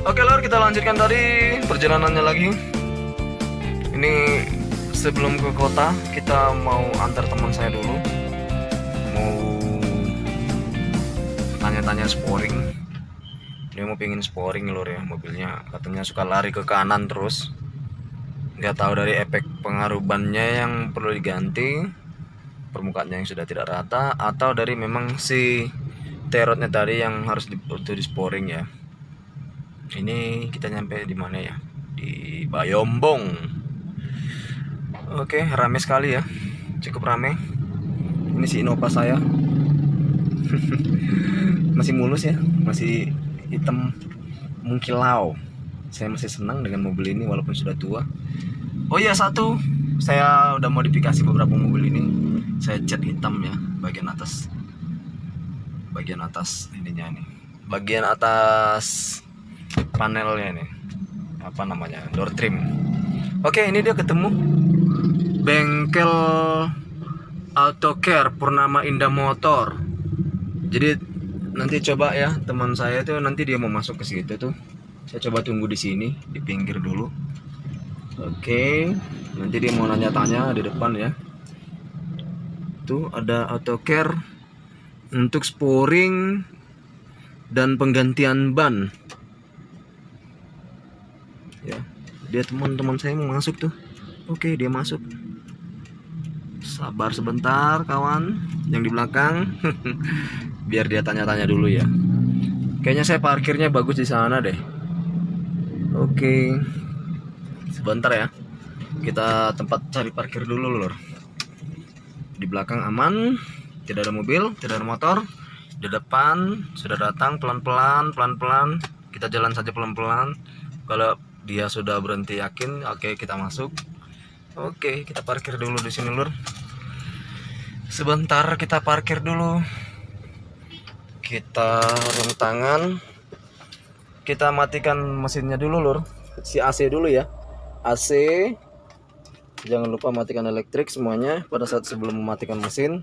Oke lor, kita lanjutkan tadi perjalanannya lagi. Ini sebelum ke kota, kita mau antar teman saya dulu. Mau tanya-tanya sporing. Dia mau pingin sporing lor ya mobilnya. Katanya suka lari ke kanan terus. Nggak tahu dari efek pengaruh bannya yang perlu diganti, permukaannya yang sudah tidak rata, atau dari memang si terotnya tadi yang harus di sporing ya. Ini kita nyampe di mana ya? Di Bayombong. Oke, rame sekali ya. Cukup rame. Ini si Innova saya. Masih mulus ya, masih hitam mengkilau. Saya masih senang dengan mobil ini walaupun sudah tua. Oh iya, satu, saya udah modifikasi beberapa mobil ini. Saya cat hitam ya, bagian atas. Bagian atas ininya ini. Bagian atas panelnya ini, apa namanya, door trim. Oke, ini dia ketemu bengkel AutoCare Purnama Indah Motor. Jadi nanti coba ya, teman saya tuh nanti dia mau masuk ke situ tuh. Saya coba tunggu di sini di pinggir dulu. Oke, nanti dia mau nanya-tanya di depan ya. Tuh ada AutoCare untuk sporing dan penggantian ban. Ya, dia teman-teman saya mau masuk tuh. Oke, dia masuk. Sabar sebentar kawan yang di belakang. Biar dia tanya-tanya dulu ya. Kayaknya saya parkirnya bagus di sana deh. Oke, sebentar ya. Kita tempat cari parkir dulu lor. Di belakang aman, tidak ada mobil, tidak ada motor. Di depan sudah datang pelan-pelan. Kita jalan saja pelan-pelan. Kalau dia sudah berhenti yakin, oke kita masuk. Oke, kita parkir dulu di sini lur. Sebentar kita parkir dulu. Kita rem tangan. Kita matikan mesinnya dulu lur. Si AC dulu ya. AC. Jangan lupa matikan elektrik semuanya pada saat sebelum mematikan mesin.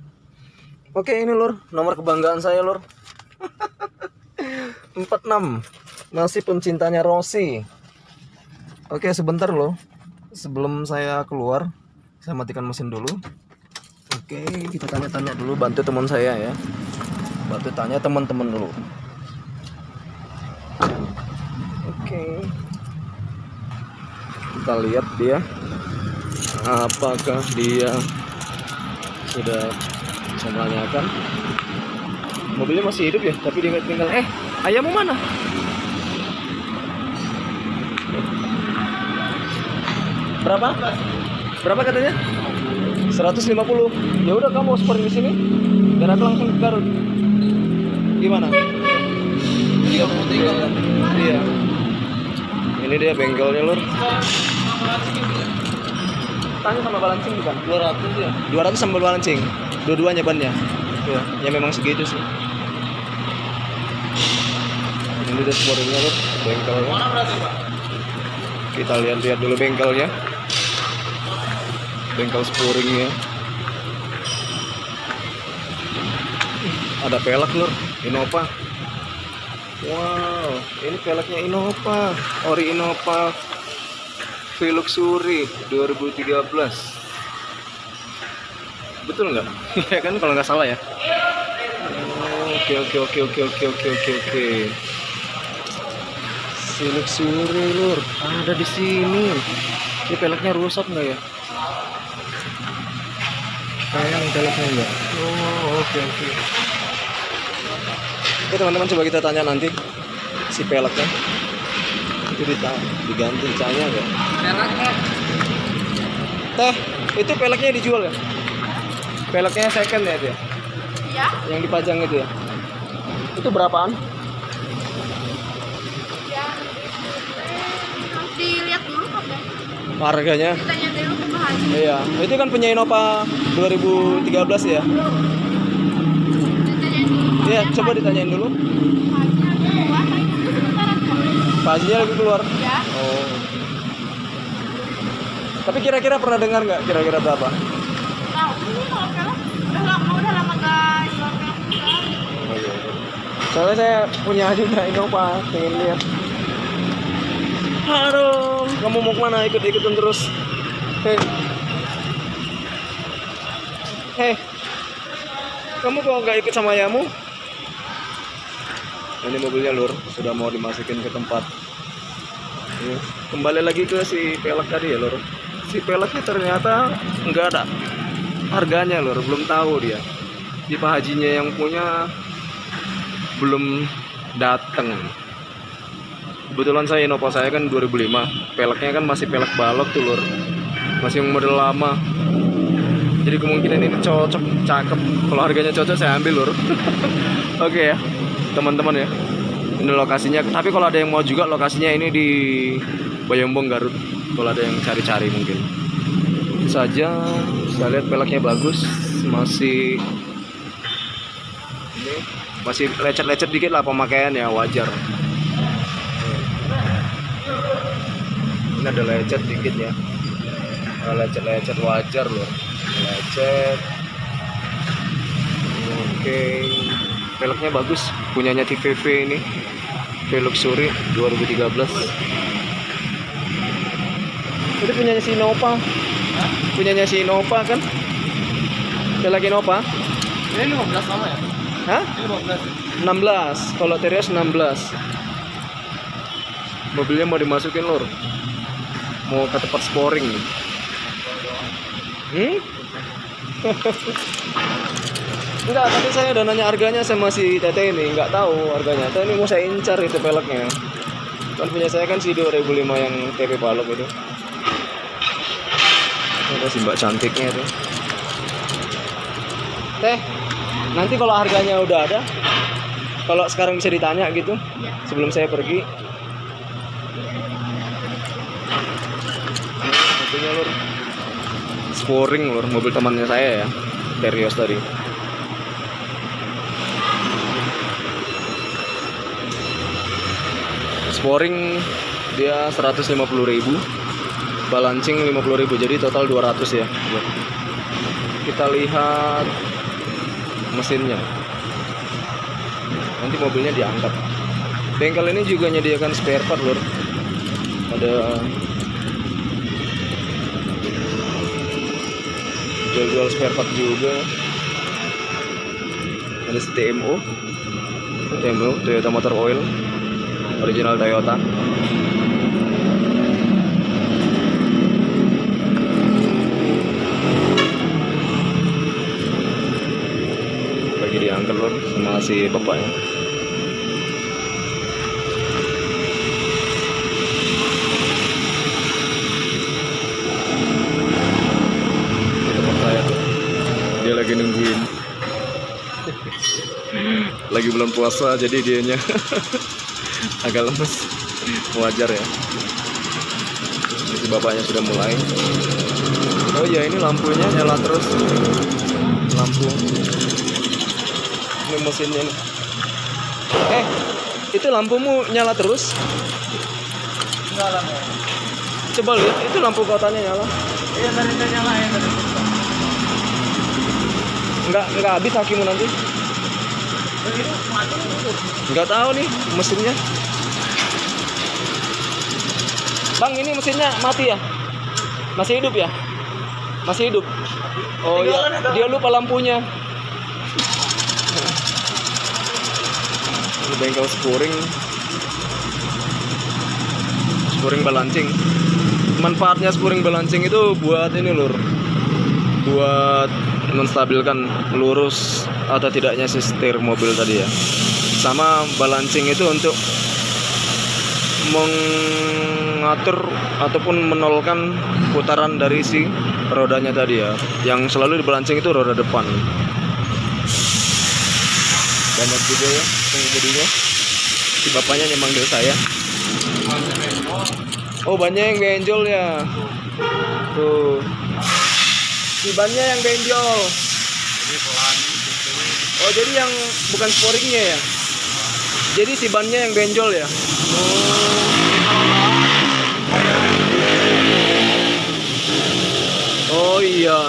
Oke, ini lur, nomor kebanggaan saya lur. 46. Masih pencintanya Rossi. Oke, sebentar loh. Sebelum saya keluar, saya matikan mesin dulu. Oke, kita tanya-tanya dulu, bantu teman saya ya. Bantu tanya teman-teman dulu. Oke. Kita lihat dia. Apakah dia sudah bisa menanyakan? Mobilnya masih hidup ya, tapi dia tinggal. Ayammu mana? Berapa? Berapa katanya? 150. Ya udah kamu sporing di sini. Dan aku langsung ke Garut. Gimana? Iya, iya. Ini dia bengkelnya lur. Tanya sama balancing bukan? 200 ya. 200 sama balancing. Dua-duanya bannya. Tuh, ya memang segitu sih. Ini dia sporingnya lur, bengkelnya. Mana berarti, Pak? Kita lihat-lihat dulu bengkelnya. Bengkel sporingnya. Ada pelek lur, Innova. Wow, ini peleknya Innova, ori Innova Veluxury 2013. Betul nggak? Ya kan kalau nggak salah ya. Oke. Veluxury lur, ada di sini. Ini peleknya rusak nggak ya? Sayang peleknya enggak. Oke. Oke teman-teman, coba kita tanya nanti si peleknya itu diganti cahaya enggak? Peleknya. Teh, itu peleknya dijual ya? Peleknya second ya dia? Iya. Yang dipajang itu ya? Itu berapaan? Ya, harus dilihat dulu kok deh. Harganya? Tanya dulu ke Pak Haji. Iya, itu kan punya Innova 2013 ya? Iya, coba ditanyain dulu. Pak Hajinya lagi keluar. Ya. Oh. Tapi kira-kira pernah dengar nggak? Kira-kira berapa? Tahu ini kalau pelek udah lama gak jual pelek juga. Oh, iya. Soalnya saya punya juga Innova, pengen lihat. Aduh, kamu mau kemana? Ikut-ikutan terus. Hei. Hei. Kamu kok nggak ikut sama ayahmu? Ini mobilnya lur, sudah mau dimasukin ke tempat. Ini, kembali lagi ke si pelek tadi ya lur. Si peleknya ternyata nggak ada harganya lur, belum tahu dia. Di Pak Hajinya yang punya belum datang. Kebetulan saya Innova saya kan 2005, peleknya kan masih pelek balok tuh lur, masih model lama. Jadi kemungkinan ini cocok, cakep. Kalau harganya cocok saya ambil lur. Oke ya teman-teman ya, ini lokasinya. Tapi kalau ada yang mau juga, lokasinya ini di Bayombong Garut. Kalau ada yang cari-cari mungkin. Itu saja. Saya lihat peleknya bagus, masih ini masih lecet-lecet dikit lah pemakaian ya, wajar. Ini ada lecet dikit ya, lecet-lecet wajar loh, lecet. Oke, peleknya bagus, punyanya TVV ini, V-Luxury 2013. Itu punyanya si Innova, punyanya si Innova kan? Pelek Innova? Ini 15 sama ya? Hah? Ini 15. 16, kalau Terios 16. Mobilnya mau dimasukin lur, mau ke tempat sporing nih. Enggak, tadi saya udah nanya harganya sama si Tete ini, nggak tahu harganya. Tadi ini mau saya incar itu peleknya. Kan punya saya kan si 2005 yang TP balok itu. Ada si mbak cantiknya itu. Teh, nanti kalau harganya udah ada, kalau sekarang bisa ditanya gitu, sebelum saya pergi. Mobilnya lur, sporing lur, mobil temannya saya ya, Terios tadi. Sporing dia 150.000, balancing 50.000, jadi total 200 ya. Kita lihat mesinnya. Nanti mobilnya diangkat. Bengkel ini juga menyediakan spare part lur. Ada jual spare part juga. Ada TMO, Toyota Motor Oil, original Toyota. Lagi diangkat lor sama si bapaknya. Itu tempat saya tuh. Dia lagi nungguin. Lagi bulan puasa jadi dianya agak lemes, wajar ya. Jadi bapaknya sudah mulai. Oh iya, ini lampunya nyala terus, lampu. Ini mesinnya nih. Itu lampumu nyala terus? Enggak lah. Coba lihat, itu lampu kotanya nyala. Iya tadi saya nyalain tadi. Enggak habis hakimu nanti. Itu mati. Enggak tahu nih mesinnya. Bang, ini mesinnya mati ya? Masih hidup ya? Masih hidup. Oh iya, dia lupa lampunya. Ini bengkel sporing balancing. Manfaatnya sporing balancing itu buat ini lur, buat menstabilkan lurus atau tidaknya si setir mobil tadi ya. Sama balancing itu untuk mengatur ataupun menolkan putaran dari si rodanya tadi ya. Yang selalu dibalancing itu roda depan. Banyak juga ya pengemudinya. Si bapaknya yang manggil saya. Oh, bannya yang benjol ya. Tuh. Si bannya yang benjol. Oh, jadi yang bukan sporingnya ya. Jadi si bannya yang benjol ya. Oh iya.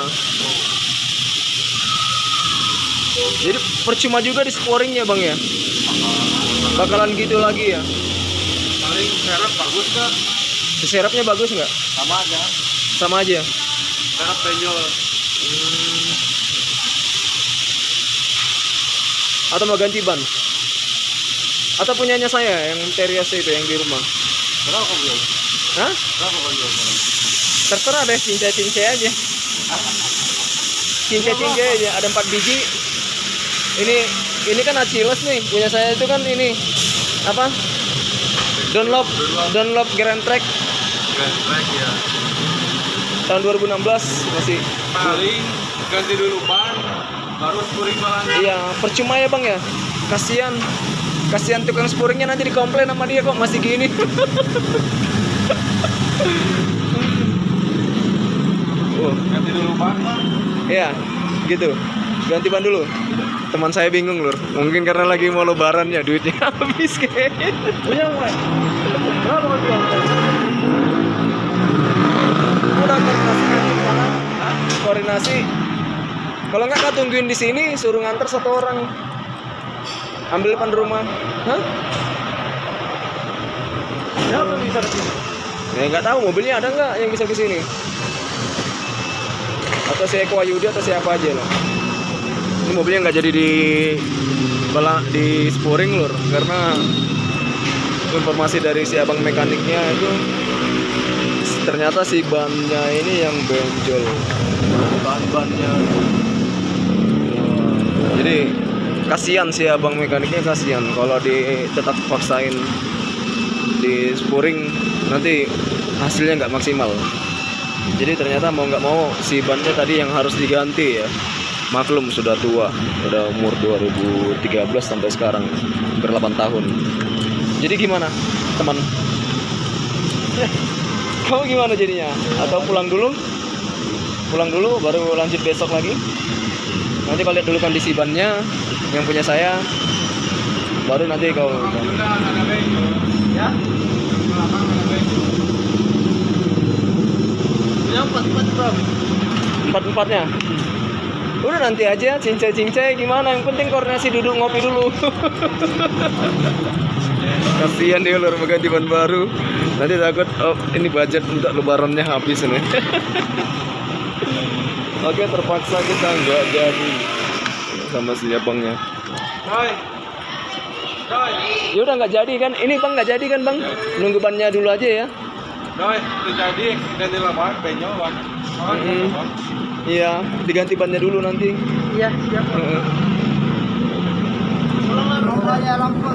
Jadi percuma juga di sporingnya bang ya. Bakalan gitu lagi ya. Paling serep bagus kan? Serapnya bagus nggak? Sama aja. Sama aja. Serap benjol. Atau mau ganti ban? Atau punyanya saya yang Terios itu yang di rumah? Berapa kau jual? Hah? Berapa kau jual? Terserah deh, cincai-cincai aja. Cincai-cincai aja, ada 4 biji. Ini kan Achilles nih, punya saya itu kan ini apa? Dunlop Grand Trek Grand Trek ya. tahun 2016 masih. Paling ganti dulu ban, baru spuring balannya. Iya, percuma ya bang ya. Kasihan tukang spuringnya nanti dikomplain sama dia kok masih gini. Oh, Ganti dulu ban. iya, gitu. Ganti ban dulu. Teman saya bingung lur. Mungkin karena lagi mau lebaran ya duitnya habis kayaknya. Punya nggak? Berapa kau jual? Udah koordinasi nanti di sana. Koordinasi. Kalau nggak kau tungguin di sini, suruh nganter 1 orang. Ambil depan rumah. Hah? Siapa bisa ke sini? Ya nggak tahu mobilnya ada nggak yang bisa ke sini. Atau si Eko Ayudi atau siapa aja lah. Ini mobilnya nggak jadi di sporing lur, karena informasi dari si abang mekaniknya itu ternyata si bannya ini yang benjol. Bannya. Jadi kasihan si abang mekaniknya, kasihan kalau tetap paksain di sporing nanti hasilnya nggak maksimal. Jadi ternyata mau nggak mau si bannya tadi yang harus diganti ya. Maklum sudah tua, udah umur 2013 sampai sekarang hampir 8 tahun. Jadi gimana teman? Kamu gimana jadinya? Atau pulang dulu? Pulang dulu baru lanjut besok lagi. Nanti kau lihat dulu kondisi bannya yang punya saya, baru nanti kau Udah ada benjol. Ya? Belakang ada benjol. Punya 4 berapa? 4-4-nya. Udah nanti aja cincai-cincai gimana, yang penting koordinasi duduk ngopi dulu. Kasihan dia lur ganti ban baru. Nanti takut ini budget untuk lebarannya habis ini. Oke, terpaksa kita nggak jadi sama si abangnya. Coy. Coy. Ya udah nggak jadi kan? Ini bang nggak jadi kan bang? Nunggu bannya dulu aja ya. Coy, itu jadi ganti ban benjol ban. Iya, diganti bannya dulu nanti. Iya, siap.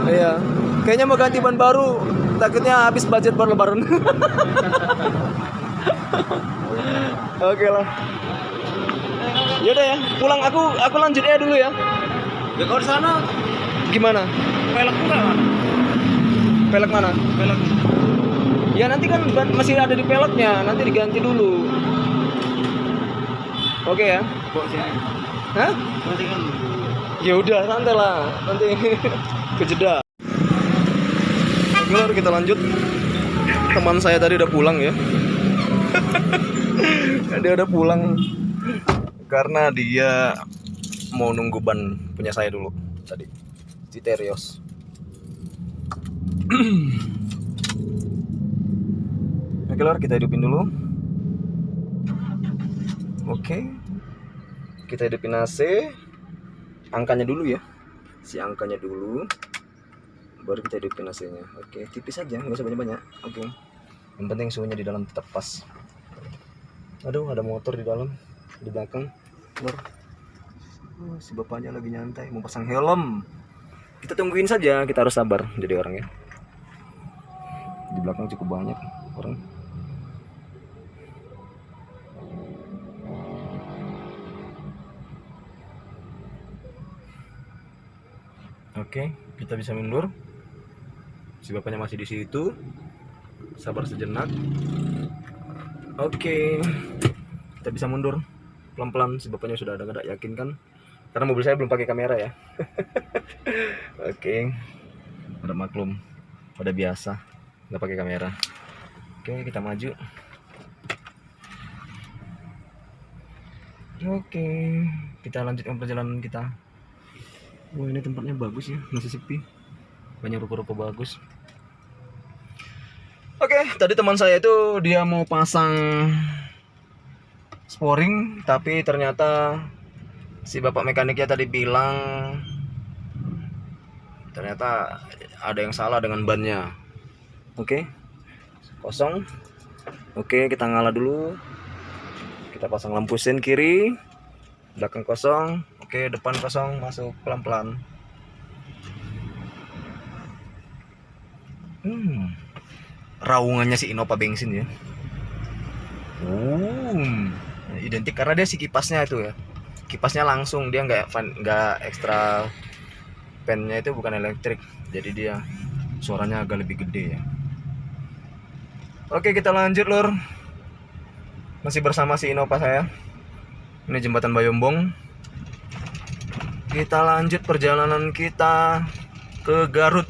Iya. Kayaknya mau ganti ban baru, takutnya habis budget buat lebaran. Oke lah. Yaudah ya, pulang aku lanjut ya dulu ya. Ya kau di sana Gimana? pelek enggak kan? Pelek mana? Pelek. Ya nanti kan masih ada di peleknya, nanti diganti dulu. Oke ya. Bawa sini. Hah? Nanti kan Ya udah santai lah, nanti kejeda. Oke lah, kita lanjut. Teman saya tadi udah pulang ya. Dia udah pulang karena dia mau nunggu ban punya saya dulu tadi, si Terios. Oke lah, kita hidupin dulu. Oke, kita hidupin AC. Angkanya dulu ya, si angkanya dulu, baru kita hidupin AC-nya. Oke, tipis aja, nggak usah banyak-banyak. Oke, yang penting suhunya di dalam tetap pas. Aduh, ada motor di dalam, di belakang. Si bapaknya lagi nyantai, mau pasang helm. Kita tungguin saja, kita harus sabar jadi orangnya. Di belakang cukup banyak orang. Oke, kita bisa mundur. Si bapaknya masih di situ. Sabar sejenak. Oke, kita bisa mundur pelan-pelan. Si bapaknya sudah ada yakin kan? Karena mobil saya belum pakai kamera ya. Oke, ada maklum, pada biasa nggak pakai kamera. Oke, kita maju. Oke, kita lanjutkan perjalanan kita. Wah, ini tempatnya bagus ya, masih sepi, banyak ruko-ruko bagus. Oke, tadi teman saya itu dia mau pasang sporing, tapi ternyata si bapak mekaniknya tadi bilang ternyata ada yang salah dengan bannya. Oke, kosong. Oke, kita ngalah dulu. Kita pasang lampu sen kiri, belakang kosong. Oke, depan kosong, masuk pelan-pelan. Raungannya si Innova bensin ya. Identik karena dia si kipasnya itu ya. Kipasnya langsung, dia nggak ekstra pennya itu bukan elektrik. Jadi dia suaranya agak lebih gede ya. Oke, kita lanjut lur. Masih bersama si Innova saya. Ini jembatan Bayombong. Kita lanjut perjalanan kita ke Garut.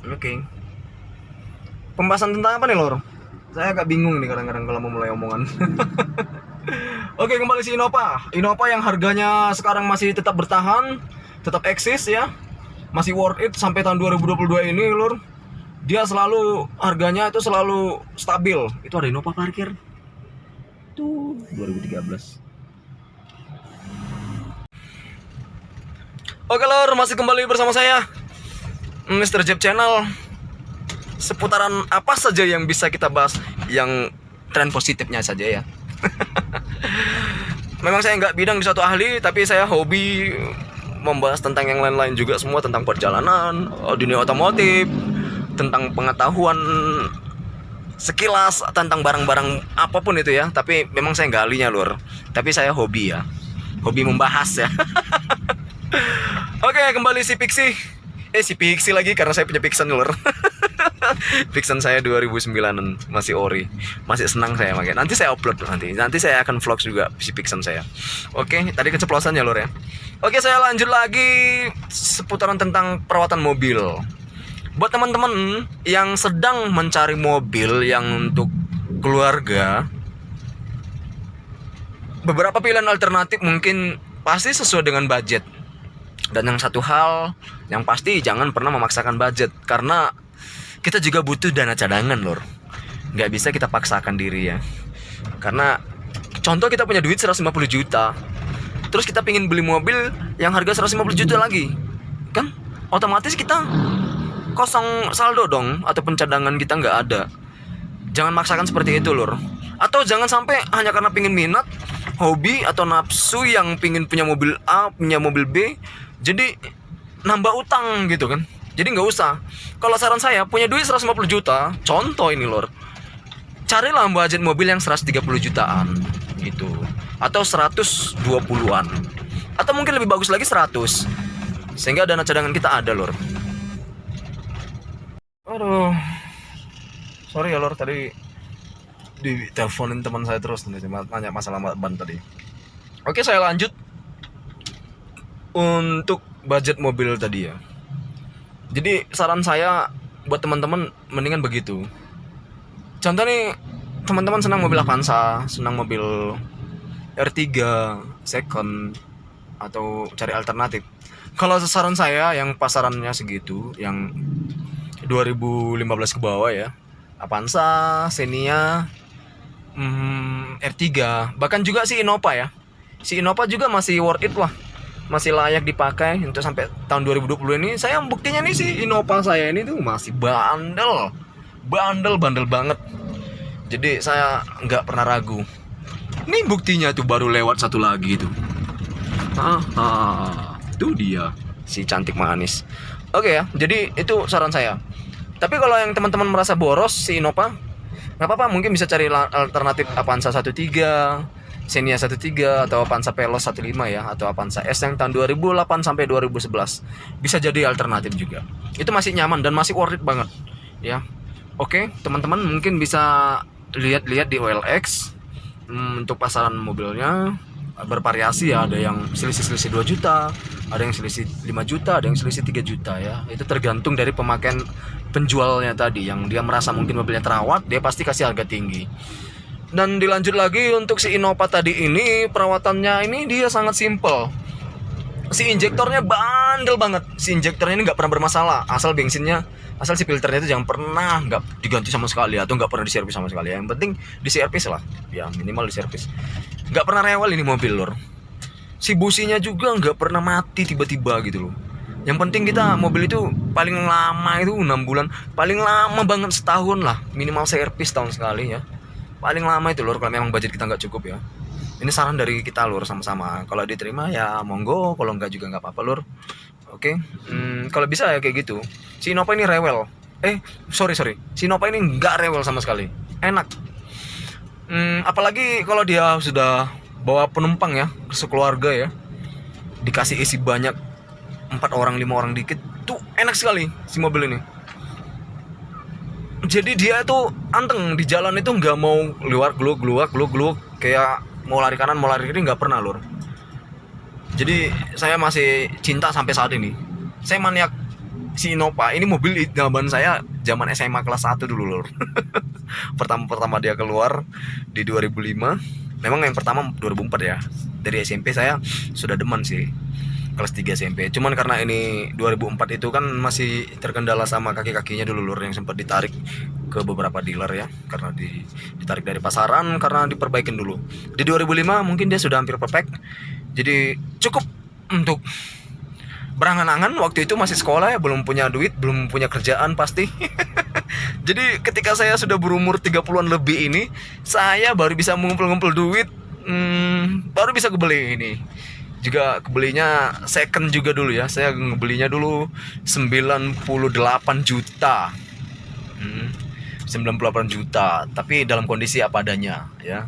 Oke. Pembahasan tentang apa nih lor? Saya agak bingung nih kadang-kadang kalau mau mulai omongan. Oke, kembali si Innova. Innova yang harganya sekarang masih tetap bertahan, tetap eksis ya. Masih worth it sampai tahun 2022 ini lur. Dia selalu harganya itu selalu stabil. Itu ada Innova parkir. Tuh 2013. Oke lor, masih kembali bersama saya Mr. Jeb Channel. Seputaran apa saja yang bisa kita bahas, yang tren positifnya saja ya. Memang saya nggak bidang di suatu ahli, tapi saya hobi membahas tentang yang lain-lain juga, semua tentang perjalanan, dunia otomotif, tentang pengetahuan sekilas tentang barang-barang apapun itu ya. Tapi memang saya nggak ahlinya lur, tapi saya hobi ya, hobi membahas ya. Oke, kembali si Pixie. Si Pixie lagi karena saya punya Pixen lur. Pixen saya 2009-an, masih ori. Masih senang saya pakai. Nanti saya upload nanti saya akan vlog juga si Pixen saya. Oke, tadi keceplosan ya lur ya. Oke, saya lanjut lagi seputaran tentang perawatan mobil. Buat teman-teman yang sedang mencari mobil yang untuk keluarga, beberapa pilihan alternatif mungkin pasti sesuai dengan budget. Dan yang satu hal yang pasti, jangan pernah memaksakan budget, karena kita juga butuh dana cadangan lor. Nggak bisa kita paksakan diri ya. Karena contoh kita punya duit 150 juta, terus kita pengen beli mobil yang harga 150 juta lagi, kan otomatis kita kosong saldo dong, atau pencadangan kita nggak ada. Jangan maksakan seperti itu lor. Atau jangan sampai hanya karena pengen minat, hobi atau nafsu yang pengen punya mobil A, punya mobil B, jadi nambah utang gitu kan. Jadi nggak usah. Kalau saran saya, punya duit 150 juta, contoh ini lor, carilah budget mobil yang 130 jutaan gitu, atau 120-an, atau mungkin lebih bagus lagi 100, sehingga dana cadangan kita ada lor. Aduh, sorry ya lor, tadi diteleponin teman saya terus nih, nanya masalah ban tadi. Oke, saya lanjut untuk budget mobil tadi ya. Jadi saran saya buat teman-teman mendingan begitu. Contoh nih, teman-teman senang mobil Avanza, senang mobil R3 second, atau cari alternatif. Kalau saran saya yang pasarannya segitu, yang 2015 ke bawah ya, Avanza, Xenia, R3, bahkan juga si Innova ya. Si Innova juga masih worth it lah, masih layak dipakai untuk sampai tahun 2020 ini. Saya buktinya nih, si Innova saya ini tuh masih bandel banget. Jadi saya nggak pernah ragu. Nih buktinya tuh, baru lewat satu lagi tuh. Tuh dia si cantik manis. Oke ya, jadi itu saran saya. Tapi kalau yang teman-teman merasa boros si Innova, nggak apa-apa, mungkin bisa cari alternatif Avanza 13, Xenia 13, atau Avanza Veloz 15 ya, atau Avanza S yang tahun 2008 sampai 2011. Bisa jadi alternatif juga. Itu masih nyaman dan masih worth it banget ya. Oke, teman-teman mungkin bisa lihat-lihat di OLX untuk pasaran mobilnya. Bervariasi ya, ada yang selisih 2 juta, ada yang selisih 5 juta, ada yang selisih 3 juta ya. Itu tergantung dari pemakaian penjualnya tadi, yang dia merasa mungkin mobilnya terawat, dia pasti kasih harga tinggi. Dan dilanjut lagi untuk si Innova tadi ini, perawatannya ini dia sangat simple. si injektornya bandel banget. Si injektornya ini nggak pernah bermasalah, asal bensinnya, asal si filternya itu jangan pernah nggak diganti sama sekali atau nggak pernah diservis sama sekali. Yang penting diservis lah, ya minimal diservis. Nggak pernah rewel ini mobil lor. Si businya juga nggak pernah mati tiba-tiba gitu loh. Yang penting kita mobil itu paling lama itu 6 bulan, paling lama banget setahun lah, minimal servis tahun sekali ya. Paling lama itu lor, kalau memang budget kita nggak cukup ya. Ini saran dari kita lur, sama-sama. Kalau diterima ya monggo, kalau enggak juga nggak apa-apa lur. Oke. Kalau bisa ya kayak gitu. Si Innova ini rewel. Sorry. Si Innova ini nggak rewel sama sekali. Enak. Apalagi kalau dia sudah bawa penumpang ya, sekeluarga ya. Dikasih isi banyak, 4 orang, 5 orang dikit. Tuh enak sekali si mobil ini. Jadi dia tuh anteng di jalan itu nggak mau keluar gluk kayak mau lari kanan mau lari kiri, nggak pernah lur. Jadi saya masih cinta sampai saat ini. Saya maniak si Innova. Ini mobil zaman saya zaman SMA kelas 1 dulu lur. Pertama dia keluar di 2005. Memang yang pertama 2004 ya. Dari SMP saya sudah demen sih, kelas 3 SMP. Cuman karena ini 2004 itu kan masih terkendala sama kaki-kakinya dulu lur, yang sempat ditarik ke beberapa dealer ya, karena ditarik dari pasaran karena diperbaikin dulu. Di 2005 mungkin dia sudah hampir perfect. Jadi cukup untuk berangan-angan. Waktu itu masih sekolah ya, belum punya duit, belum punya kerjaan pasti. Jadi ketika saya sudah berumur 30-an lebih ini, saya baru bisa mengumpul-ngumpul duit, baru bisa kebeli ini. Juga kebelinya second juga dulu ya. Saya ngebelinya dulu 98 juta. 98 juta, tapi dalam kondisi apa adanya ya.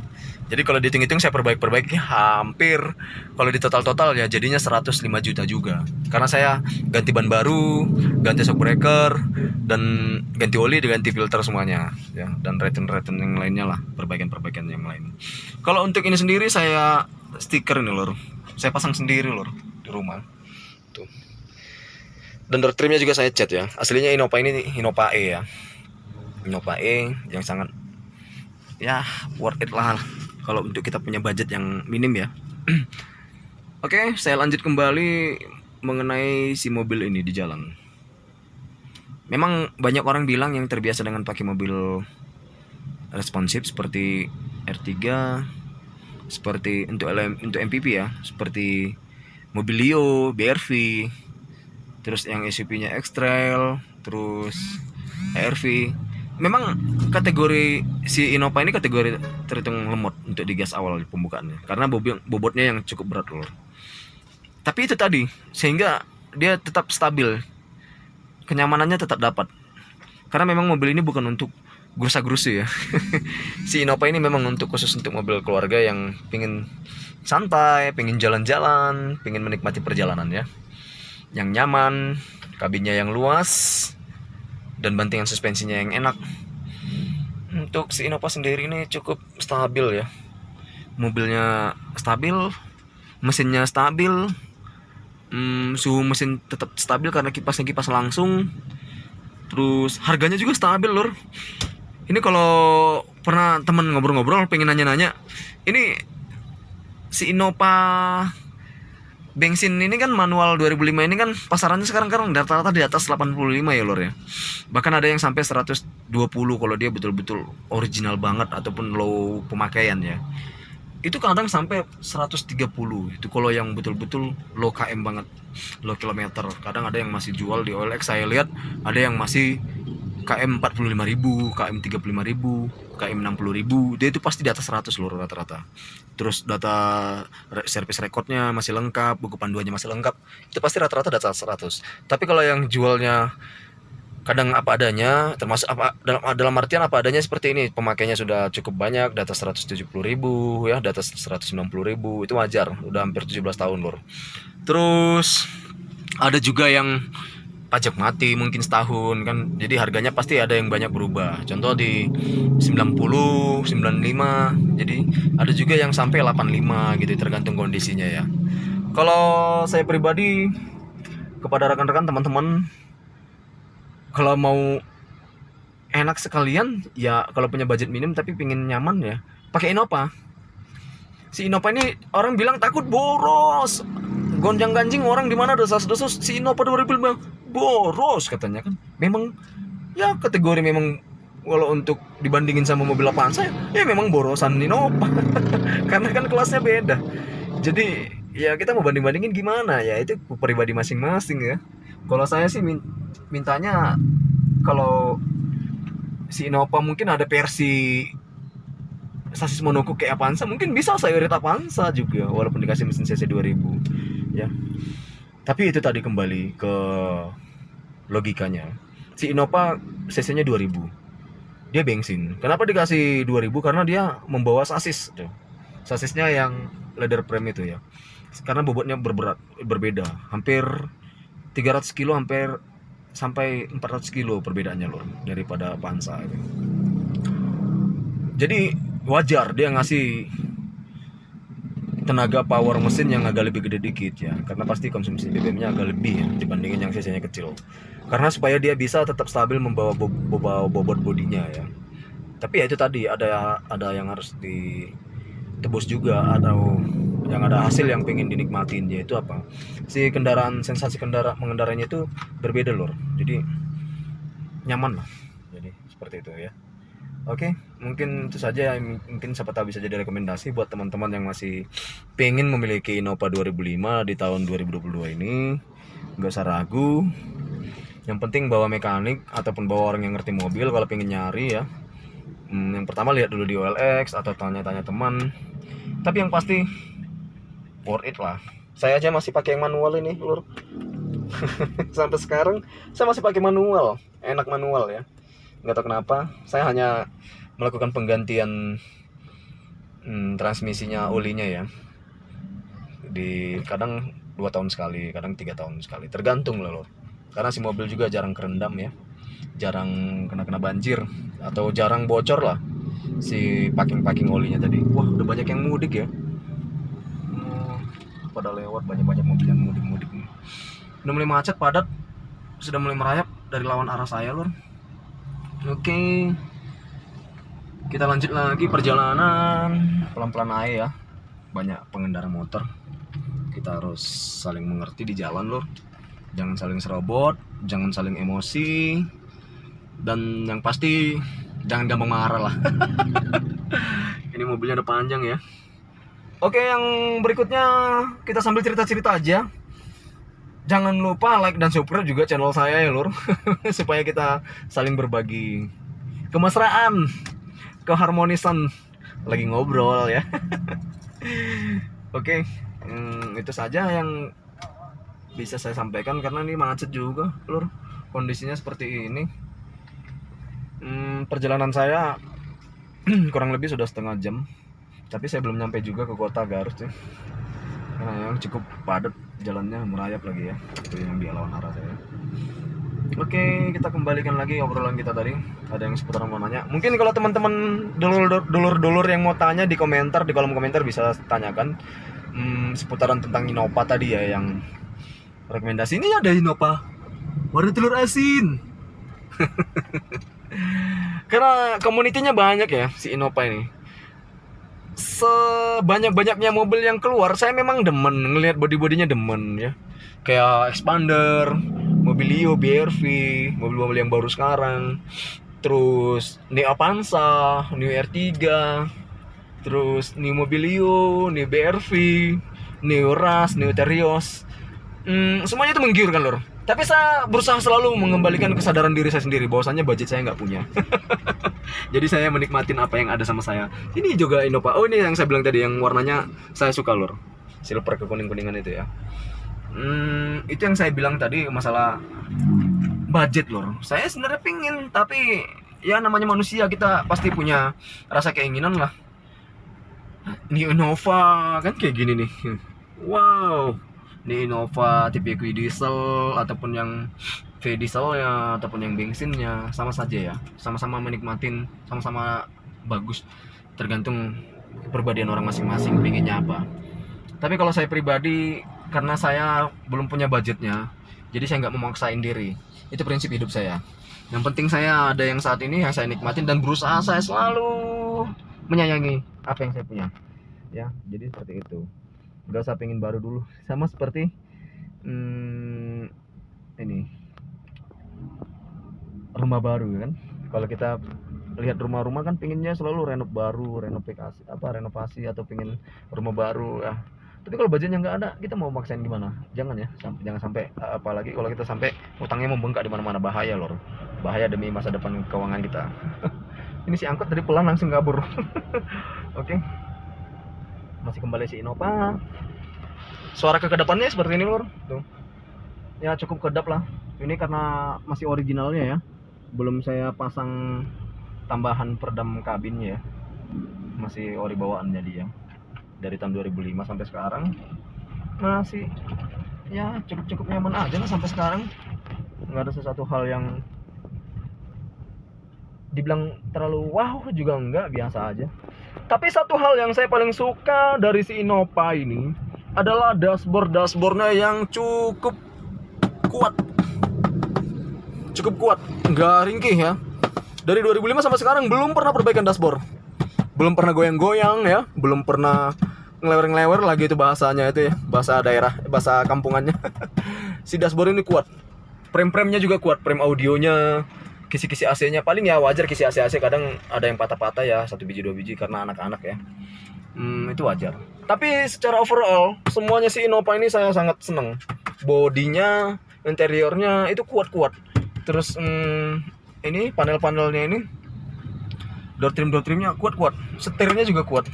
Jadi kalau dihitung-hitung saya perbaiki hampir, kalau di total ya jadinya 105 juta juga. Karena saya ganti ban baru, ganti shock breaker, dan ganti oli, diganti filter semuanya ya, dan return yang lainnya lah, perbaikan yang lain. Kalau untuk ini sendiri saya stiker ini lor. Saya pasang sendiri lor di rumah. Tuh. Dan door trimnya juga saya cat ya. Aslinya Innova ini Innova E ya. Innova E yang sangat ya worth it lah kalau untuk kita punya budget yang minim ya. Oke, saya lanjut kembali mengenai si mobil ini di jalan. Memang banyak orang bilang yang terbiasa dengan pakai mobil responsif seperti R3, seperti untuk MPV ya, seperti Mobilio, BRV, terus yang SUV-nya X-Trail, terus HRV. Memang kategori si Innova ini kategori terhitung lemot untuk di gas awal di pembukaannya, karena bobotnya yang cukup berat loh. Tapi itu tadi, sehingga dia tetap stabil, kenyamanannya tetap dapat. Karena memang mobil ini bukan untuk gerusa-gerusu ya. Si Innova ini memang khusus untuk mobil keluarga yang pingin santai, pingin jalan-jalan, pingin menikmati perjalanan ya, yang nyaman, kabinnya yang luas, dan bantingan suspensinya yang enak. Untuk si Innova sendiri ini cukup stabil ya. Mobilnya stabil, mesinnya stabil, suhu mesin tetap stabil karena kipasnya kipas langsung. Terus harganya juga stabil lor. Ini kalau pernah temen ngobrol-ngobrol pengen nanya-nanya, ini si Innova bensin ini kan manual 2005 ini kan pasarannya sekarang rata-rata di atas 85 ya lor ya. Bahkan ada yang sampai 120 kalau dia betul-betul original banget ataupun low pemakaian ya. Itu kadang sampai 130. Itu kalau yang betul-betul low KM banget, low kilometer. Kadang ada yang masih jual di OLX, saya lihat ada yang masih KM 45.000, KM 35.000, KM 60.000. Dia itu pasti di atas 100 lor rata-rata. Terus data service recordnya masih lengkap, buku panduannya masih lengkap, itu pasti rata-rata di atas 100. Tapi kalau yang jualnya kadang apa adanya, termasuk dalam artian apa adanya seperti ini, pemakainya sudah cukup banyak, di atas 170.000 ya, di atas 190.000, itu wajar, udah hampir 17 tahun lor. Terus ada juga yang pajak mati mungkin setahun kan, jadi harganya pasti ada yang banyak berubah. Contoh di 90, 95, jadi ada juga yang sampai 85 gitu, tergantung kondisinya ya. Kalau saya pribadi kepada rekan-rekan teman-teman, kalau mau enak sekalian ya, kalau punya budget minim tapi pingin nyaman ya, pakai Innova. Si Innova ini orang bilang takut boros. gonjang-ganjing orang di mana desas-desus si Innova 2005 boros katanya kan. Memang ya kategori memang kalau untuk dibandingin sama mobil Avanza ya memang borosan Innova. Karena kan kelasnya beda. Jadi ya kita mau banding-bandingin gimana ya, itu pribadi masing-masing ya. Kalau saya sih mintanya kalau si Innova mungkin ada versi sasis monokok kayak Avanza, mungkin bisa saya irit Avanza juga walaupun dikasih mesin cc 2000 ya. Tapi itu tadi kembali ke logikanya. Si Innova cc-nya 2000. Dia bensin. Kenapa dikasih 2000? Karena dia membawa sasis tuh. Sasisnya yang leather frame itu ya. Karena bobotnya berbeda. Hampir 300 kilo sampai 400 kilo perbedaannya loh daripada Avanza itu. Jadi wajar dia ngasih tenaga power mesin yang agak lebih gede dikit ya, karena pasti konsumsi BBM-nya agak lebih ya, dibandingin yang cc-nya kecil. Karena supaya dia bisa tetap stabil membawa bobot bodinya ya. Tapi ya itu tadi ada yang harus ditebus juga, atau yang ada hasil yang pengen dinikmatin, yaitu apa? Si kendaraan, sensasi mengendarainya itu berbeda lor. Jadi nyaman lah. Jadi seperti itu ya. Oke, mungkin itu saja yang mungkin siapa tahu bisa jadi rekomendasi buat teman-teman yang masih pengen memiliki Innova 2005 di tahun 2022 ini. Nggak usah ragu. Yang penting bawa mekanik ataupun bawa orang yang ngerti mobil kalau pengen nyari ya. Yang pertama lihat dulu di OLX atau tanya-tanya teman. Tapi yang pasti worth it lah. Saya aja masih pakai yang manual ini, lur. Sampai sekarang saya masih pakai manual, enak manual ya. Nggak tahu kenapa, saya hanya melakukan penggantian transmisinya, olinya ya. Di kadang 2 tahun sekali, kadang 3 tahun sekali, tergantung loh. Karena si mobil juga jarang kerendam ya, jarang kena banjir atau jarang bocor lah si packing olinya tadi. Wah, udah banyak yang mudik ya. Pada lewat banyak mobil yang mudik nih. Udah mulai macet, padat, sudah mulai merayap dari lawan arah saya lor. Oke, kita lanjut lagi perjalanan pelan-pelan aja ya. Banyak pengendara motor, kita harus saling mengerti di jalan lor. Jangan saling serobot, jangan saling emosi, dan yang pasti jangan gampang marah lah. Ini mobilnya udah panjang ya. Oke, yang berikutnya kita sambil cerita-cerita aja. Jangan lupa like dan subscribe juga channel saya ya lur. Supaya kita saling berbagi kemesraan, keharmonisan lagi ngobrol ya. Oke, itu saja yang bisa saya sampaikan karena ini macet juga lur. Kondisinya seperti ini. Perjalanan saya kurang lebih sudah setengah jam. Tapi saya belum nyampe juga ke kota Garut ya. Karena yang cukup padat jalannya, merayap lagi ya. Itu yang di lawan arah saya. Oke, kita kembalikan lagi obrolan kita tadi. Ada yang seputaran mau nanya. Mungkin kalau teman-teman dulur-dulur yang mau tanya di komentar, di kolom komentar bisa tanyakan seputaran tentang Innova tadi ya, yang rekomendasi. Ini ada Innova warna telur asin. Karena komunitinya banyak ya si Innova ini. Sebanyak-banyaknya mobil yang keluar, saya memang demen ngelihat body-bodinya, demen ya. Kayak Expander, Mobilio, BRV, mobil-mobil yang baru sekarang. Terus Neo Avanza, Neo R3, terus Neo Mobilio, Neo BRV, Neo Rush, Neo Terios. Semuanya itu menggiurkan lor. Tapi saya berusaha selalu mengembalikan kesadaran diri saya sendiri bahwasannya budget saya nggak punya. Jadi saya menikmatin apa yang ada sama saya. Ini juga Innova. Oh, ini yang saya bilang tadi, yang warnanya saya suka lor, silver kekuning-kuningan itu ya. Itu yang saya bilang tadi masalah budget lor. Saya sebenarnya pingin, tapi ya namanya manusia, kita pasti punya rasa keinginan lah. Ini Innova kan kayak gini nih. Wow. Ini Innova tipe EQ diesel ataupun yang V diesel ya, ataupun yang bensinnya, sama saja ya. Sama-sama menikmatin, sama-sama bagus. Tergantung kepribadian orang masing-masing pengennya apa. Tapi kalau saya pribadi, karena saya belum punya budgetnya, jadi saya nggak memaksain diri. Itu prinsip hidup saya. Yang penting saya ada yang saat ini yang saya nikmatin, dan berusaha saya selalu menyayangi apa yang saya punya. Ya, jadi seperti itu. nggak usah pengen baru dulu. Sama seperti ini rumah baru kan, kalau kita lihat rumah-rumah kan pinginnya selalu renov baru, renovasi atau pingin rumah baru ya. Tapi kalau budgetnya nggak ada, kita mau maksain gimana? Jangan ya, jangan sampai, apalagi kalau kita sampai utangnya membengkak di mana-mana, bahaya lor, bahaya demi masa depan keuangan kita. Ini si angkot tadi pelan langsung kabur. Oke, masih kembali si Innova. Suara kekedapannya seperti ini lor, tuh ya, cukup kedap lah. Ini karena masih originalnya ya, belum saya pasang tambahan peredam kabinnya ya, masih ori bawaannya dia dari tahun 2005 sampai sekarang masih ya cukup nyaman aja lah sampai sekarang. Nggak ada sesuatu hal yang dibilang terlalu wow juga enggak, biasa aja. Tapi satu hal yang saya paling suka dari si Innova ini adalah dashboardnya yang cukup kuat, nggak ringkih ya. Dari 2005 sampai sekarang belum pernah perbaikan dashboard, belum pernah goyang-goyang ya, belum pernah ngelewer-ngelewer lagi, itu bahasanya itu ya, bahasa daerah, bahasa kampungannya. Si dashboard ini kuat, frame-nya juga kuat, frame audionya, kisi-kisi AC-nya paling ya wajar, kisi AC kadang ada yang patah-patah ya, 1 biji 2 biji karena anak-anak ya, itu wajar. Tapi secara overall semuanya si Innova ini saya sangat seneng. Bodinya, interiornya itu kuat-kuat. Terus ini panel-panelnya ini, door trimnya kuat-kuat, setirnya juga kuat.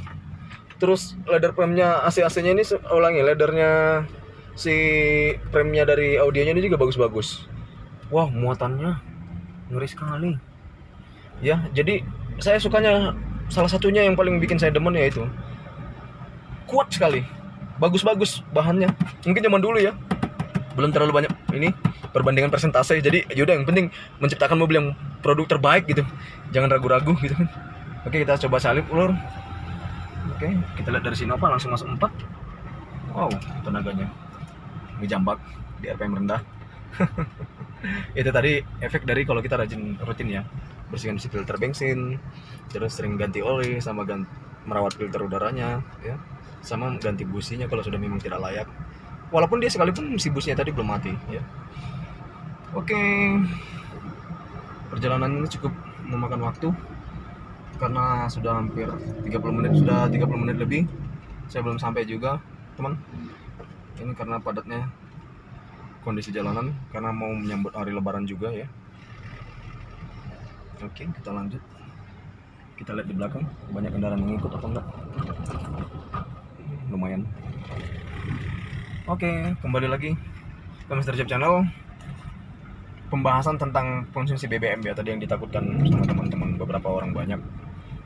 Terus leather frame-nya, AC-nya ini leathernya si frame-nya dari audionya ini juga bagus-bagus. Wah, muatannya ngeri sekali. Ya, jadi saya sukanya, salah satunya yang paling bikin saya demen ya itu kuat sekali, bagus-bagus bahannya. Mungkin zaman dulu ya belum terlalu banyak ini perbandingan persentase, jadi yaudah yang penting menciptakan mobil yang produk terbaik gitu, jangan ragu-ragu gitu kan. Oke, kita coba salip ulur. Oke, kita lihat dari Innova langsung masuk 4. Wow, tenaganya ngejambak di RPM rendah. Itu tadi efek dari kalau kita rutin ya, bersihkan filter bensin, terus sering ganti oli, sama merawat filter udaranya ya, sama ganti businya kalau sudah memang tidak layak. Walaupun dia sekalipun si busnya tadi belum mati ya. Oke, perjalanan ini cukup memakan waktu karena sudah hampir 30 menit lebih. Saya belum sampai juga teman. Ini karena padatnya kondisi jalanan, karena mau menyambut hari lebaran juga ya. Oke, kita lanjut. Kita lihat di belakang banyak kendaraan yang ikut atau enggak. Lumayan. Oke, kembali lagi ke Mr. Jeep Channel. Pembahasan tentang konsumsi BBM ya, tadi yang ditakutkan sama teman-teman, beberapa orang banyak.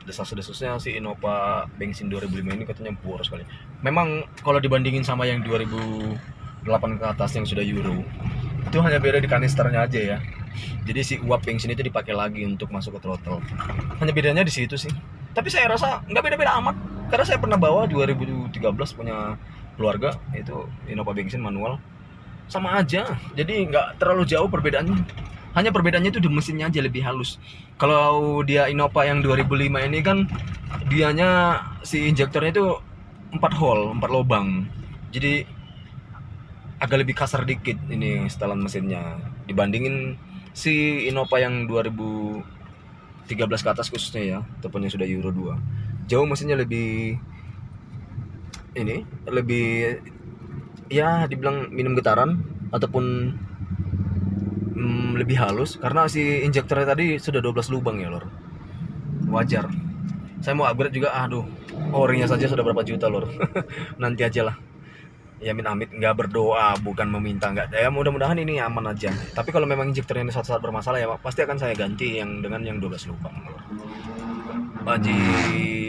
Desas-desusnya si Innova bensin 2005 ini katanya boros sekali. Memang kalau dibandingin sama yang 2008 ke atas yang sudah Euro, itu hanya beda di kanisternya aja ya. Jadi si uap bensin itu dipakai lagi untuk masuk ke throttle. Hanya bedanya di situ sih. Tapi saya rasa nggak beda-beda amat, karena saya pernah bawa 2013 punya keluarga itu Innova bensin manual, sama aja. Jadi nggak terlalu jauh perbedaannya. Hanya perbedaannya itu di mesinnya aja lebih halus. Kalau dia Innova yang 2005 ini kan dianya si injektornya itu 4 hole, 4 lubang. Jadi agak lebih kasar dikit ini setelan mesinnya dibandingin si Innova yang 2013 ke atas khususnya ya, ataupun yang sudah Euro 2. Jauh mesinnya lebih ya dibilang minum getaran ataupun lebih halus, karena si injektornya tadi sudah 12 lubang ya lor. Wajar. Saya mau upgrade juga, orinya saja sudah berapa juta lor. Nanti aja lah ya, amit-amit, nggak berdoa, bukan meminta, nggak ya, mudah-mudahan ini aman aja. Tapi kalau memang injektornya ini saat bermasalah ya pasti akan saya ganti yang dengan yang 12 lubang lor. Baji,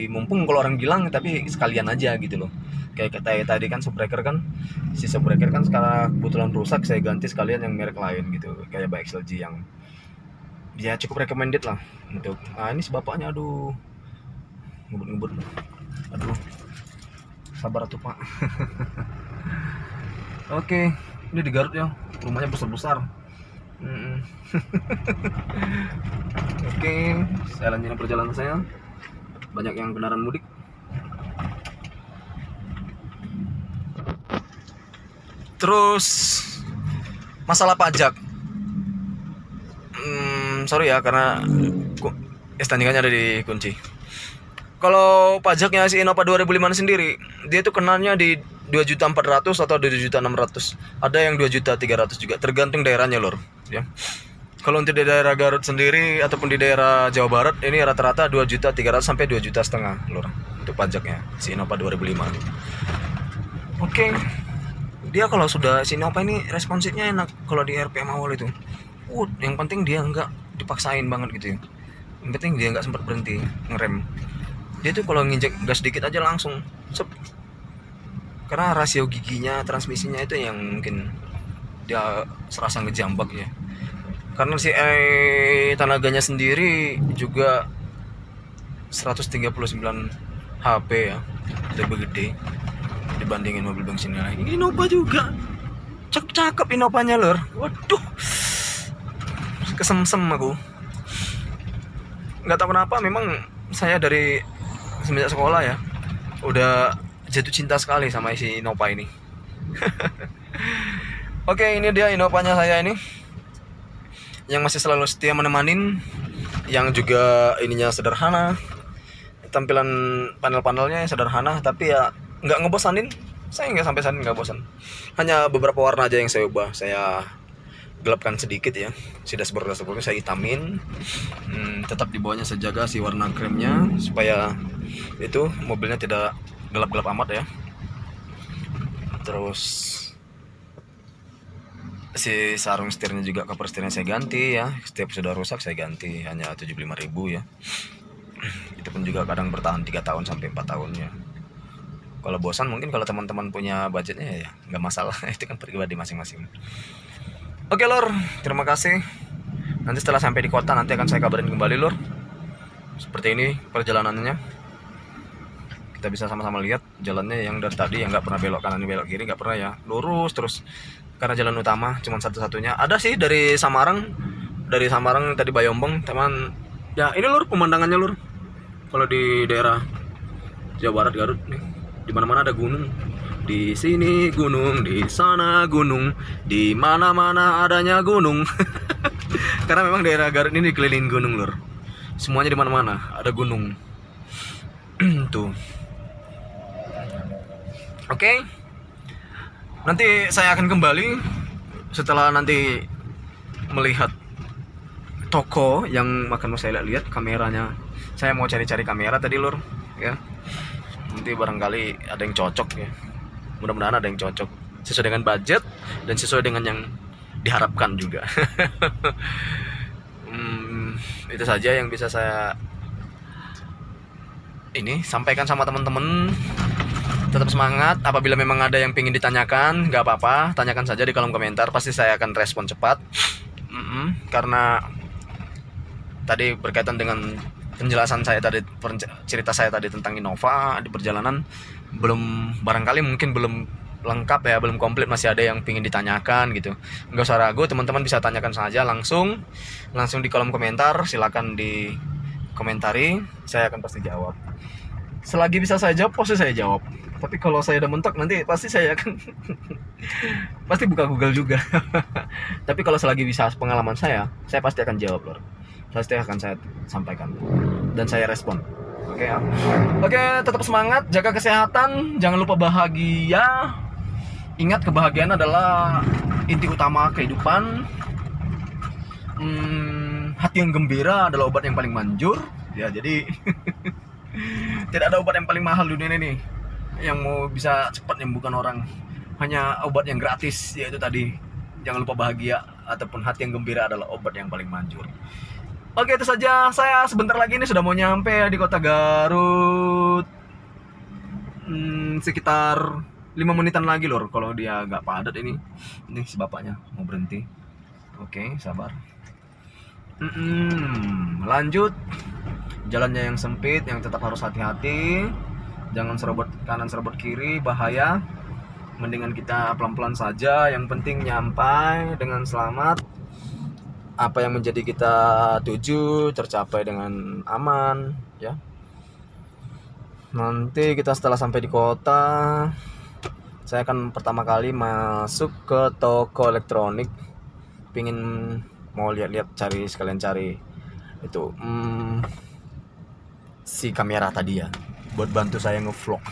mumpung kalau orang bilang, tapi sekalian aja gitu loh. Kayak tadi kan subbreaker kan sekarang kebetulan rusak, saya ganti sekalian yang merek lain gitu, kayak XLG yang ya cukup recommended lah untuk. Ini si bapaknya, aduh ngebut, aduh sabar tuh pak. Oke, ini di Garut ya, rumahnya besar-besar. Oke, saya lanjutkan perjalanan saya. Banyak yang kendaraan mudik. Terus masalah pajak. Sorry ya karena STNK-nya ada di kunci. Kalau pajaknya si Innova 2005 sendiri, dia tuh kenanya di 2.400.000 atau 2.600.000. Ada yang 2.300.000 juga, tergantung daerahnya lor. Ya. Kalau untuk di daerah Garut sendiri ataupun di daerah Jawa Barat, ini rata-rata 2.300.000 sampai 2,5 juta lor untuk pajaknya si Innova 2005. Oke. Dia kalau sudah si Innova ini responsifnya enak kalau di RPM awal itu. Yang penting dia nggak dipaksain banget gitu ya. Yang penting dia nggak sempat berhenti ngerem. Dia tuh kalau nginjek gas dikit aja langsung sep. Karena rasio giginya transmisinya itu yang mungkin dia serasa ngejambak ya. Karena si tenaganya sendiri juga 139 HP ya, lebih gede dibandingin mobil bensin lain. Innova juga cakep Innovanya lor. Waduh, kesemsem aku. Nggak tahu kenapa, memang saya dari semenjak sekolah ya udah jatuh cinta sekali sama si Innova ini. Oke, ini dia Innovanya saya ini yang masih selalu setia menemanin, yang juga ininya sederhana, tampilan panel-panelnya sederhana, tapi ya nggak ngebosanin. Saya nggak sampai nggak bosan. Hanya beberapa warna aja yang saya ubah. Saya gelapkan sedikit ya, si dashboardnya saya hitamin. Tetap di bawahnya saya jaga si warna kremnya supaya itu mobilnya tidak gelap-gelap amat ya. Terus si sarung setirnya juga, cover setirnya saya ganti ya. Setiap sudah rusak saya ganti, hanya 75.000 ya. Itu pun juga kadang bertahan 3 tahun sampai 4 tahun ya. Kalau bosan mungkin kalau teman-teman punya budgetnya ya nggak masalah. Itu kan pribadi masing-masing. Oke lor, terima kasih. Nanti setelah sampai di kota nanti akan saya kabarin kembali lor. Seperti ini perjalanannya. Kita bisa sama-sama lihat jalannya yang dari tadi yang nggak pernah belok kanan belok kiri, nggak pernah ya, lurus terus. Karena jalan utama cuma satu-satunya. Ada sih dari Samarang tadi Bayombong teman. Ya ini lur pemandangannya lur. Kalau di daerah Jawa Barat Garut nih, di mana-mana ada gunung. Di sini gunung, di sana gunung, di mana-mana adanya gunung. Karena memang daerah Garut ini dikelilingi gunung lur. Semuanya di mana-mana ada gunung. Tuh. Oke. Nanti saya akan kembali setelah nanti melihat toko yang akan saya lihat kameranya. Saya mau cari-cari kamera tadi lur ya. Nanti barangkali ada yang cocok ya. Mudah-mudahan ada yang cocok sesuai dengan budget dan sesuai dengan yang diharapkan juga. Itu saja yang bisa saya ini sampaikan sama teman-teman. Tetap semangat. Apabila memang ada yang ingin ditanyakan, nggak apa-apa, tanyakan saja di kolom komentar. Pasti saya akan respon cepat. Karena tadi berkaitan dengan penjelasan saya tadi, cerita saya tadi tentang Innova di perjalanan, barangkali mungkin belum lengkap ya, belum komplit, masih ada yang ingin ditanyakan gitu. Nggak usah ragu, teman-teman bisa tanyakan saja langsung di kolom komentar. Silakan di komentari, saya akan pasti jawab. Selagi bisa saya jawab, pasti saya jawab. Tapi kalau saya udah mentok, nanti pasti saya akan pasti buka Google juga. Tapi kalau selagi bisa pengalaman saya pasti akan jawab lor. Pasti akan saya sampaikan dan saya respon. Oke ya. Oke, tetap semangat, jaga kesehatan, jangan lupa bahagia. Ingat, kebahagiaan adalah inti utama kehidupan. Hati yang gembira adalah obat yang paling manjur. Ya, jadi tidak ada obat yang paling mahal di dunia ini yang mau bisa cepat menyembuhkan orang. Hanya obat yang gratis, yaitu tadi, jangan lupa bahagia ataupun hati yang gembira adalah obat yang paling manjur. Oke, itu saja. Saya sebentar lagi ini sudah mau nyampe di kota Garut. Sekitar 5 menitan lagi lor, kalau dia agak padat ini. Ini si bapaknya mau berhenti. Oke, sabar. Lanjut. Jalannya yang sempit, yang tetap harus hati-hati. Jangan serobot kanan serobot kiri, bahaya. Mendingan kita pelan-pelan saja. Yang penting nyampai dengan selamat. Apa yang menjadi kita tuju tercapai dengan aman ya. Nanti kita setelah sampai di kota, Saya akan pertama kali masuk ke toko elektronik, pingin mau lihat-lihat, sekalian cari itu si kamera tadi ya, buat bantu saya ngevlog.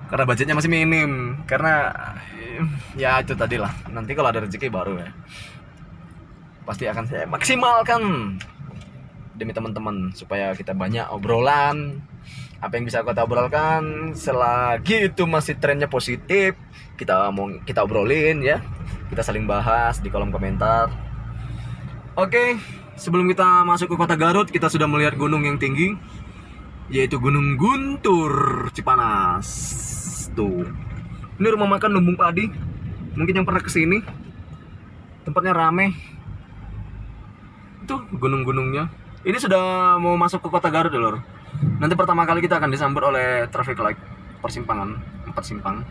Karena budgetnya masih minim, karena ya itu tadi lah, nanti kalau ada rezeki baru ya pasti akan saya maksimalkan demi teman-teman, supaya kita banyak obrolan. Apa yang bisa kita obrolkan selagi itu masih trennya positif, kita obrolin ya, kita saling bahas di kolom komentar. Oke, sebelum kita masuk ke kota Garut, kita sudah melihat gunung yang tinggi, yaitu Gunung Guntur Cipanas. Tuh, ini rumah makan Lumbung Padi. Mungkin yang pernah kesini, tempatnya rame. Itu gunung-gunungnya. Ini sudah mau masuk ke kota Garut ya, lor. Nanti pertama kali kita akan disambut oleh traffic light persimpangan 4 simpang.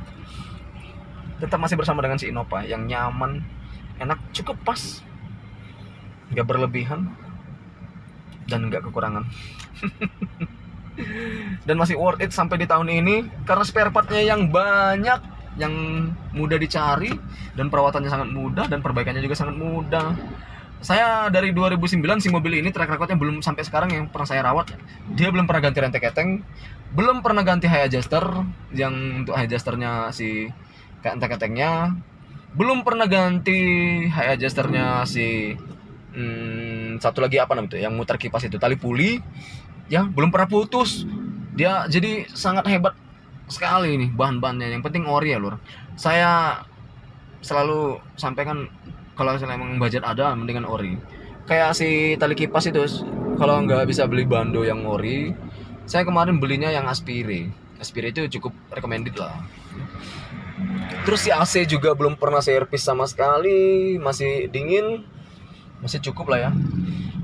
Tetap masih bersama dengan si Innova yang nyaman, enak, cukup pas, nggak berlebihan dan nggak kekurangan. Dan masih worth it sampai di tahun ini karena spare partnya yang banyak, yang mudah dicari, dan perawatannya sangat mudah, dan perbaikannya juga sangat mudah. Saya dari 2009 si mobil ini track recordnya belum sampai sekarang yang pernah saya rawat. Dia belum pernah ganti rente keteng, belum pernah ganti high adjuster, yang untuk high adjusternya si rente ketengnya, belum pernah ganti high adjusternya si satu lagi apa namanya itu, yang muter kipas itu, tali puli ya, belum pernah putus. Dia jadi sangat hebat sekali nih bahan-bahannya. Yang penting ori ya, lur. Saya selalu sampaikan, kalau misalnya emang budget ada, mendingan ori. Kayak si tali kipas itu, kalau nggak bisa beli bando yang ori, saya kemarin belinya yang Aspire. Aspire itu cukup recommended lah. Terus si AC juga belum pernah servis sama sekali, masih dingin, masih cukup lah ya.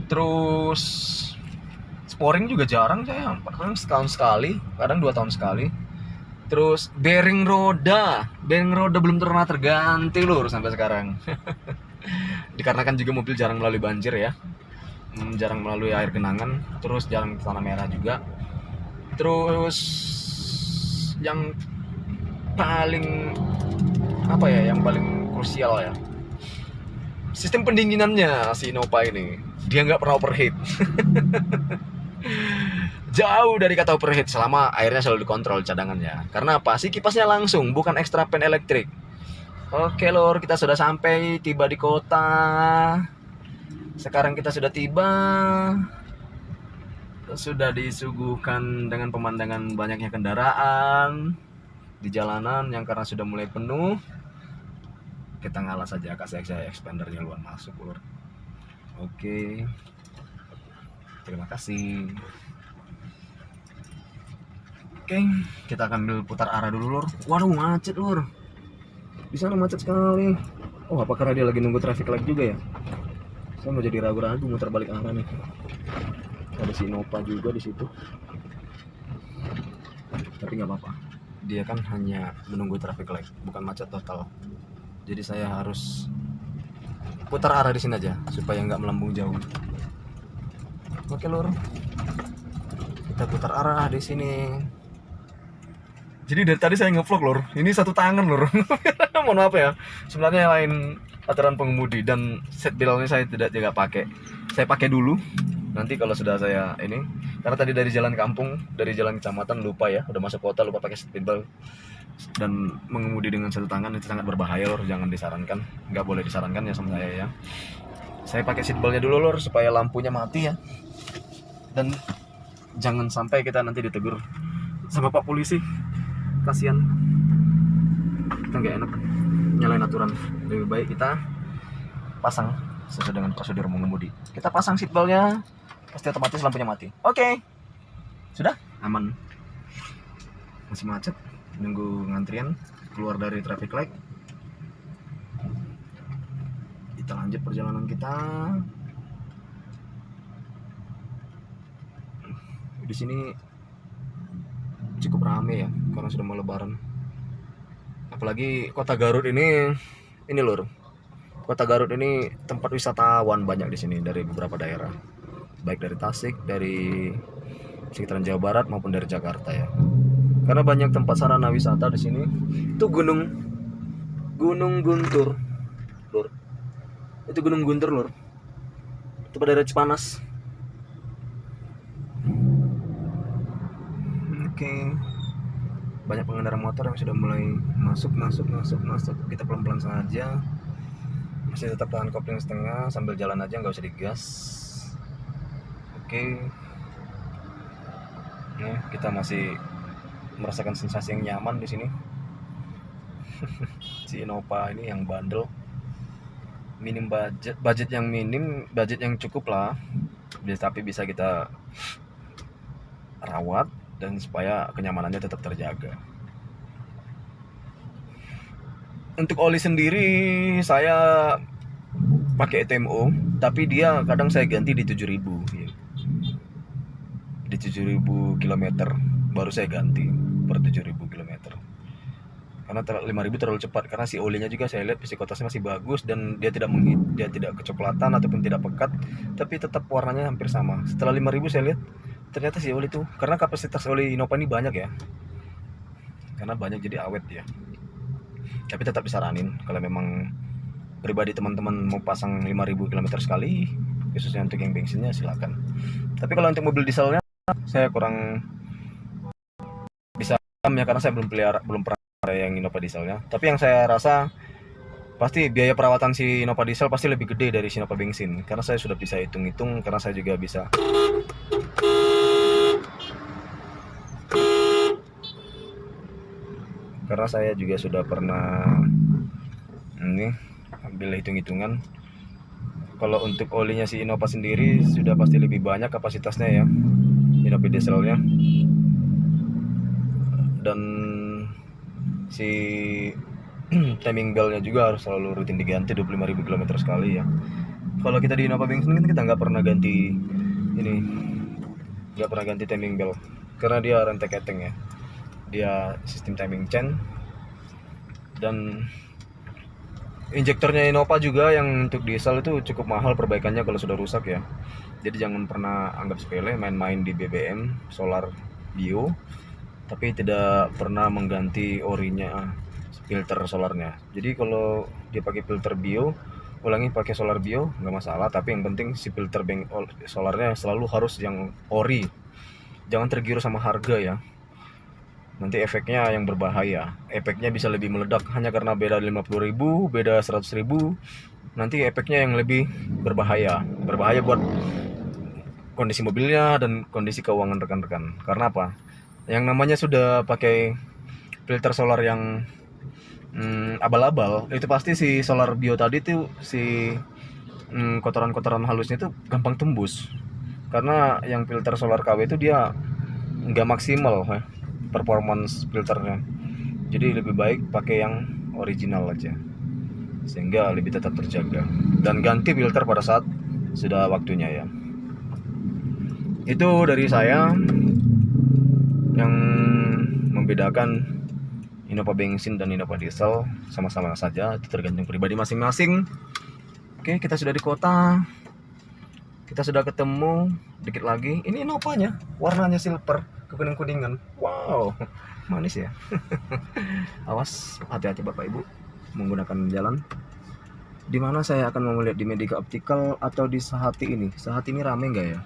Terus sporing juga jarang saya, kadang setahun sekali, kadang 2 tahun sekali. Terus bearing roda belum pernah terganti lur sampai sekarang. Dikarenakan juga mobil jarang melalui banjir ya, jarang melalui air genangan, terus jarang ke tanah merah juga. Terus yang paling apa ya, yang paling krusial ya, sistem pendinginannya si Innova ini, dia nggak pernah overheat. Jauh dari kata overheat, selama airnya selalu dikontrol cadangannya. Karena apa? Si kipasnya langsung, bukan extra fan elektrik. Oke lor, kita sudah sampai, tiba di kota. Sekarang kita sudah tiba, sudah disuguhkan dengan pemandangan banyaknya kendaraan di jalanan yang karena sudah mulai penuh. Kita ngalah saja, kasih saya expandernya luar masuk lor. Oke, terima kasih. Oke, kita akan putar arah dulu lor. Waduh, macet lor. Di sana macet sekali. Oh, apa karena dia lagi nunggu traffic light juga ya? Saya mau jadi ragu-ragu muter balik arah nih. Ada si Innova juga di situ. Tapi nggak apa-apa. Dia kan hanya menunggu traffic light, bukan macet total. Jadi saya harus putar arah di sini aja supaya nggak melambung jauh. Oke lor, kita putar arah di sini. Jadi dari tadi saya ngevlog lor, ini satu tangan lor. Mohon maaf ya, sebenarnya lain aturan pengemudi, dan seat beltnya saya tidak pakai. Saya pakai dulu, nanti kalau sudah saya ini, karena tadi dari jalan kampung, dari jalan kecamatan lupa ya, udah masuk kota lupa pakai seat belt. Dan mengemudi dengan satu tangan itu sangat berbahaya lor, jangan disarankan, nggak boleh disarankan ya sama saya ya. Saya pakai seat beltnya dulu lor, supaya lampunya mati ya. Dan jangan sampai kita nanti ditegur sama Pak Polisi. Kasihan, kita nggak enak nyalain aturan. Lebih baik kita pasang sesuai dengan prosedur mengemudi. Kita pasang seatbeltnya, pasti otomatis lampunya mati. Oke, sudah aman. Masih macet, nunggu ngantrian keluar dari traffic light. Kita lanjut perjalanan kita. Di sini cukup rame ya, karena sudah mau lebaran. Apalagi kota Garut ini lur. Kota Garut ini tempat wisatawan banyak di sini dari beberapa daerah. Baik dari Tasik, dari sekitaran Jawa Barat maupun dari Jakarta ya. karena banyak tempat sarana wisata di sini. Itu Gunung Guntur, Lur. Itu Gunung Guntur, Lur. Itu pada daerah Cipanas. Oke. Banyak pengendara motor yang sudah mulai masuk. Kita pelan-pelan saja. Masih tetap tahan kopling setengah, sambil jalan aja, nggak usah digas. Oke. Nih, kita masih merasakan sensasi yang nyaman di sini. Si Innova ini yang bandel. Minim budget yang cukup lah. Tapi bisa kita rawat dan supaya kenyamanannya tetap terjaga. Untuk oli sendiri saya pakai TMO, tapi dia kadang saya ganti di 7.000 ya. Di 7.000 km baru saya ganti per 7.000 km. Karena 5.000 terlalu cepat, karena si olinya juga saya lihat psikotasnya masih bagus dan dia tidak kecoklatan ataupun tidak pekat, tapi tetap warnanya hampir sama. Setelah 5.000 saya lihat ternyata si oli itu, karena kapasitas oli Innova ini banyak ya. Karena banyak jadi awet ya. Tapi tetap disaranin kalau memang pribadi teman-teman mau pasang 5.000 km sekali, khususnya untuk yang bensinnya silakan. Tapi kalau untuk mobil dieselnya saya kurang bisa ya, karena saya belum pernah yang Innova dieselnya. Tapi yang saya rasa pasti biaya perawatan si Innova diesel pasti lebih gede dari si Innova bensin, karena saya sudah bisa hitung-hitung, karena saya juga bisa sudah pernah ini ambil hitung-hitungan. Kalau untuk olinya si Innova sendiri sudah pasti lebih banyak kapasitasnya ya, Innova dieselnya. Dan si timing belnya juga harus selalu rutin diganti 25.000 km sekali ya. Kalau kita di Innova bensin kan kita nggak pernah ganti timing belt, karena dia rentek-eteng ya. Dia sistem timing chain, dan injektornya Innova juga yang untuk diesel itu cukup mahal perbaikannya kalau sudah rusak ya. Jadi jangan pernah anggap sepele main-main di BBM solar bio tapi tidak pernah mengganti orinya, filter solarnya. Jadi kalau dia pakai filter bio, ulangi pakai solar bio nggak masalah, tapi yang penting si filter solarnya selalu harus yang ori. Jangan tergiur sama harga ya, nanti efeknya yang berbahaya. Efeknya bisa lebih meledak hanya karena beda 50.000, beda 100.000. Nanti efeknya yang lebih berbahaya buat kondisi mobilnya dan kondisi keuangan rekan-rekan. Karena apa? Yang namanya sudah pakai filter solar yang abal-abal, itu pasti si solar bio tadi tuh si kotoran-kotoran halusnya itu gampang tembus. Karena yang filter solar KW itu dia nggak maksimal ya, performance filternya. Jadi lebih baik pakai yang original aja, sehingga lebih tetap terjaga. Dan ganti filter pada saat sudah waktunya ya. Itu dari saya yang membedakan Innova bensin dan Innova diesel. Sama-sama saja, itu tergantung pribadi masing-masing. Oke, kita sudah di kota, kita sudah ketemu. Dikit lagi ini Innovanya, warnanya silver kekuning-kuningan. Wow, manis ya. Awas, hati-hati Bapak Ibu menggunakan jalan. Dimana saya akan mau lihat di Medika Optical atau di Sehati ini. Sehati ini rame nggak ya?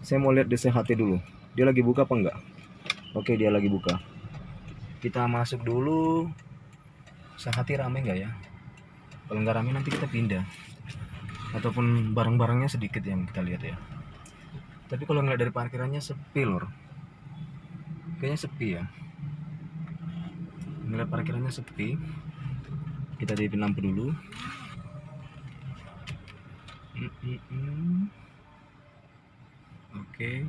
Saya mau lihat di Sehati dulu. Dia lagi buka apa enggak? Oke, dia lagi buka. Kita masuk dulu. Sehati rame nggak ya? Kalau nggak rame nanti kita pindah. Ataupun barang-barangnya sedikit yang kita lihat ya. Tapi kalau ngeliat dari parkirannya sepi lor. Kayaknya sepi ya. Ngeliat parkirannya sepi. Kita diipin lampu dulu. Oke.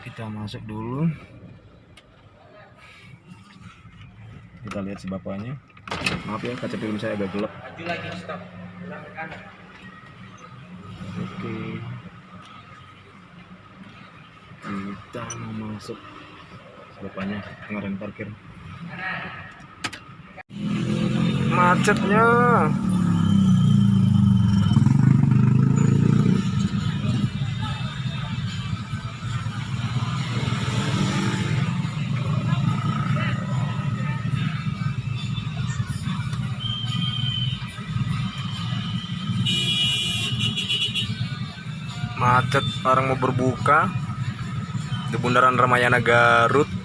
Kita masuk dulu. Kita lihat si bapaknya. Maaf ya, kaca film saya agak gelap. Oke. Kita mau masuk. Bapaknya ngaren parkir. Macetnya. Macet, orang mau berbuka di Bundaran Ramayana Garut.